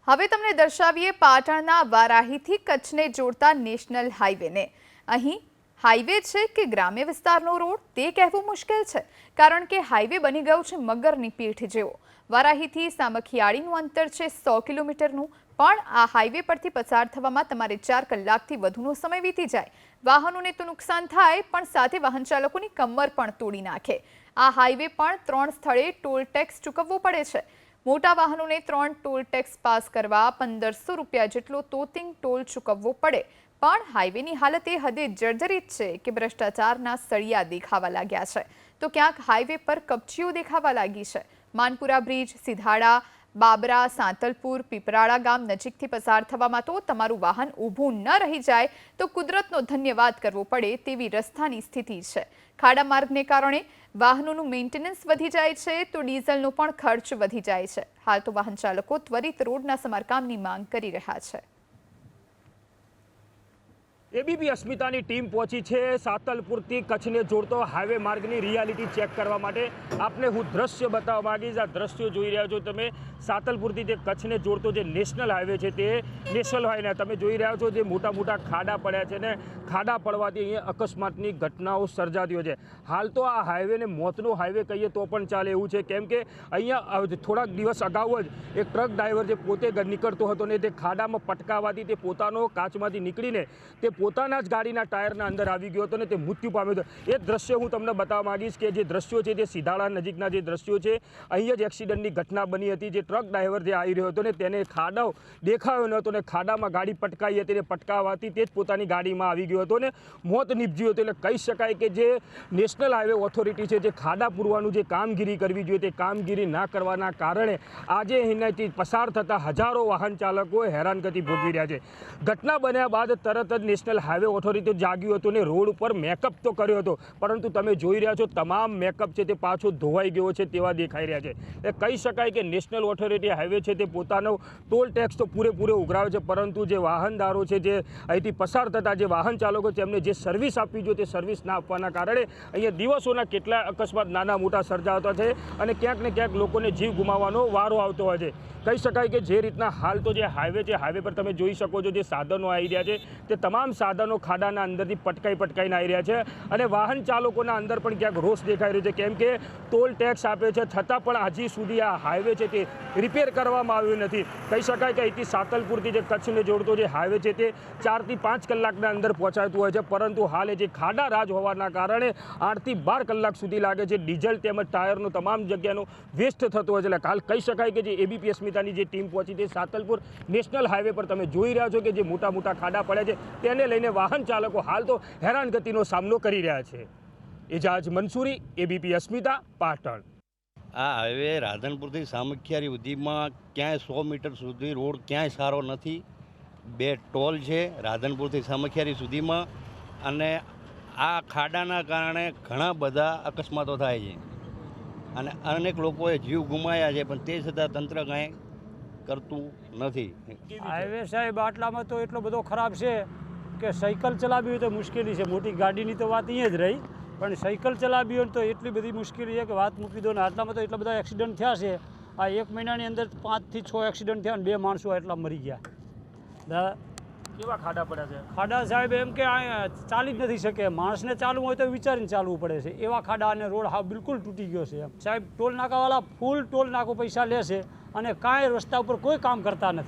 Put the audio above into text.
હવે તમને દર્શાવીએ પાટણના વારાહીથી કચ્છને જોડતા નેશનલ હાઈવેને। અહીં હાઈવે છે કે ગ્રામ્ય વિસ્તારનો રોડ તે કહેવું મુશ્કેલ છે, કારણ કે હાઈવે બની ગયો છે મગરની પીઠ જેવો। વારાહીથી સામખિયાળીનું અંતર છે 100 કિલોમીટરનું, પણ આ હાઈવે પરથી પસાર થવામાં તમારે 4 કલાકથી વધુનો સમય વીતી જાય। વાહનોને તો નુકસાન થાય, પણ સાથે વાહન ચાલકોની કમર પણ તોડી નાખે। આ હાઈવે પણ 3 સ્થળે ટોલ ટેક્સ ચૂકવવો પડે છે। મોટા વાહનોને 3 ટોલ ટેક્સ પાસ કરવા 1500 રૂપિયા જેટલો તોતિંગ ટોલ ચૂકવવો પડે। પણ હાઈવેની હાલત એ હદે જર્જરિત છે કે ભ્રષ્ટાચારના સળિયા દેખાવા લાગ્યા છે, તો ક્યાંક હાઈવે પર કપચીઓ દેખાવા લાગી છે। માનપુરા બ્રિજ, સિધાડા, બાબરા, સાંતલપુર, પીપરાળા ગામ નજીકથી પસાર થવામાં તો તમારું વાહન ઊભું ન રહી જાય તો કુદરતનો ધન્યવાદ કરવો પડે તેવી રસ્તાની સ્થિતિ છે। ખાડા માર્ગને કારણે વાહનોનું મેન્ટેનન્સ વધી જાય છે તો ડીઝલનો પણ ખર્ચ વધી જાય છે। હાલ તો વાહન ચાલકો ત્વરિત રોડના સમારકામની માંગ કરી રહ્યા છે। એબીપી અસ્મિતાની ટીમ પહોંચી છે સાતલપુરથી કચ્છને જોડતો હાઈવે માર્ગની રિયાલિટી ચેક કરવા માટે। આપને હું દ્રશ્ય બતાવવા માંગીશ। આ દ્રશ્યો જોઈ રહ્યા છો તમે, સાતલપુરથી જે કચ્છને જોડતો જે નેશનલ હાઈવે છે તે નેશનલ હાઈવે તમે જોઈ રહ્યા છો, જે મોટા મોટા ખાડા પડ્યા છે ને ખાડા પડવાથી અહીંયા અકસ્માતની ઘટનાઓ સર્જાતી હોય છે। હાલ તો આ હાઈવેને મોતનો હાઈવે કહીએ તો પણ ચાલે એવું છે, કેમ કે અહીંયા થોડાક દિવસ અગાઉ જ એક ટ્રક ડ્રાઈવર જે પોતે નીકળતો હતો ને તે ખાડામાં પટકાવાથી તે પોતાનો કાચમાંથી નીકળીને તે પોતાના જ ગાડીના ટાયરના અંદર આવી ગયો હતો ને તે મૃત્યુ પામ્યો હતો। એ દ્રશ્ય હું તમને બતાવવા માંગીશ કે જે દ્રશ્યો છે તે સિધાડા નજીકના જે દ્રશ્યો છે, અહીંયા જ એક્સિડન્ટની ઘટના બની હતી। જે ટ્રક ડ્રાઈવર જે આવી રહ્યો હતો ને તેને ખાડો દેખાયો નહોતો ને ખાડામાં ગાડી પટકાઈ હતી ને પટકાવાથી તે જ પોતાની ગાડીમાં આવી ગયો હતો ને મોત નીપજ્યું હતું। એટલે કહી શકાય કે જે નેશનલ હાઈવે ઓથોરિટી છે, જે ખાડા પૂરવાનું જે કામગીરી કરવી જોઈએ તે કામગીરી ના કરવાના કારણે આજે અહીંયાથી પસાર થતા હજારો વાહન ચાલકો હેરાનગતિ ભોગવી રહ્યા છે। ઘટના બન્યા બાદ તરત જ નેશનલ હાઈવે ઓથોરિટી જાગ્યું હતું ને રોડ ઉપર મેકઅપ તો કર્યો હતો, પરંતુ તમે જોઈ રહ્યા છો તમામ મેકઅપ છે તે પાછો ધોવાઈ ગયો છે તેવા દેખાઈ રહ્યા છે। એ કહી શકાય કે નેશનલ ઓથોરિટી હાઈવે છે તે પોતાનો ટોલ ટેક્સ તો પૂરેપૂરો ઉઘરાવે છે, પરંતુ જે વાહનદારો છે, જે અહીંથી પસાર થતા જે વાહન ચાલકો છે એમને જે સર્વિસ આપવી જોઈએ તે સર્વિસ ના આપવાના કારણે અહીંયા દિવસોના કેટલા અકસ્માત નાના મોટા સર્જાતા છે અને ક્યાંક ને ક્યાંક લોકોને જીવ ગુમાવવાનો વારો આવતો હોય છે। કહી શકાય કે જે રીતના હાલ તો જે હાઈવે છે, હાઈવે પર તમે જોઈ શકો છો જે સાધનો આવી રહ્યા છે તે તમામ સાધનો ખાડાના અંદરથી પટકાઈને આવી રહ્યા છે અને વાહન ચાલકોના અંદર પણ ક્યાંક રોષ દેખાઈ રહ્યો છે, કેમ કે ટોલ ટેક્સ આપે છે છતાં પણ હજી સુધી આ હાઈવે છે તે રિપેર કરવામાં આવ્યું નથી। કહી શકાય કે અહીંથી સાતલપુરથી જે કચ્છને જોડતો જે હાઈવે છે તે 4 થી 5 કલાકના અંદર પહોંચાડતું હોય છે, પરંતુ હાલ જે ખાડા રાજ હોવાના કારણે 8 થી 12 કલાક સુધી લાગે છે। ડીઝલ તેમજ ટાયરનો તમામ જગ્યાનો વેસ્ટ થતો હોય છે। એટલે હાલ કહી શકાય કે જે એબીપી અસ્મિતાની જે ટીમ પહોંચી છે સાતલપુર નેશનલ હાઈવે પર તમે જોઈ રહ્યા છો કે જે મોટા મોટા ખાડા પડ્યા છે તેને લઈને વાહન ચાલકો હાલ તો હેરાનગતિનો સામનો કરી રહ્યા છે। એજાજ મંસૂરી, એબીપી અસ્મિતા, પાટણ। આ હાઈવે રાધનપુરથી સામખિયાળી સુધીમાં ક્યાંય 100 મીટર સુધી રોડ ક્યાંય સારો નથી। 2 ટોલ છે રાધનપુરથી સામખિયાળી સુધીમાં, અને આ ખાડાના કારણે ઘણા બધા અકસ્માતો થાય છે અને અનેક લોકોએ જીવ ગુમાવ્યા છે, પણ તે છતાં તંત્ર કાંઈ કરતું નથી। હાઈવે સાહેબ આટલામાં તો એટલો બધો ખરાબ છે કે સાયકલ ચલાવવી હોય તો મુશ્કેલી છે। મોટી ગાડીની તો વાત અહીંયા જ રહી, પણ સાયકલ ચલાવવી હોય તો એટલી બધી મુશ્કેલી છે કે વાત મૂકી દો ને। આટલામાં તો એટલા બધા એક્સિડન્ટ થયા છે। આ 1 મહિનાની અંદર 5 થી 6 એક્સિડન્ટ થયા અને 2 માણસો એટલા મરી ગયા। કેવા ખાડા પડ્યા છે? ખાડા સાહેબ એમ કે ચાલી જ નથી શકે, માણસને ચાલવું હોય તો વિચારીને ચાલવું પડે છે એવા ખાડા, અને રોડ હા બિલકુલ તૂટી ગયો છે। સાહેબ ટોલ નાકાવાળા ફૂલ ટોલ નાકો પૈસા લે છે અને કાંઈ રસ્તા ઉપર કોઈ કામ કરતા નથી।